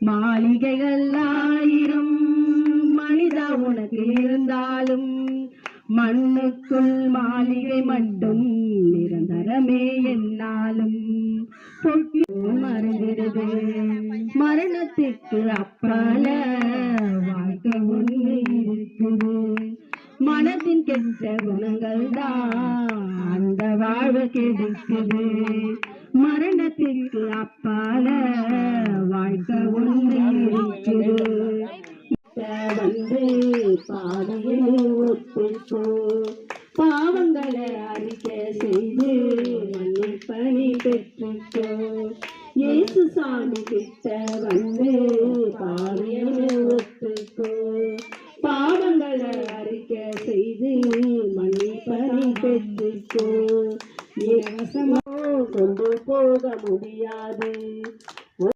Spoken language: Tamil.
மாளிகைகள் ஆயிரம் மனிதா உனக்கு இருந்தாலும் மண்ணுக்குள் மாளிகை மட்டும் நிரந்தரமே என்னாலும் மறைந்திடுது. மரணத்துக்கு அப்பால வாழ்க்கை ஒன்று இருக்குது. மனத்தின் கெட்ட குணங்கள் தான் அந்த வாழ்வு கெடுக்குது. மரணத்திற்கு அப்பால வாழ்க்கை ஒன்று இருக்குது. வந்து பாதையில் ஒத்துக்கோ, பாவங்களை அறிக்கை செய்து மன்னிப்பணி பெற்றுக்கோ. இயேசு சாமி கிட்ட வந்து பாரு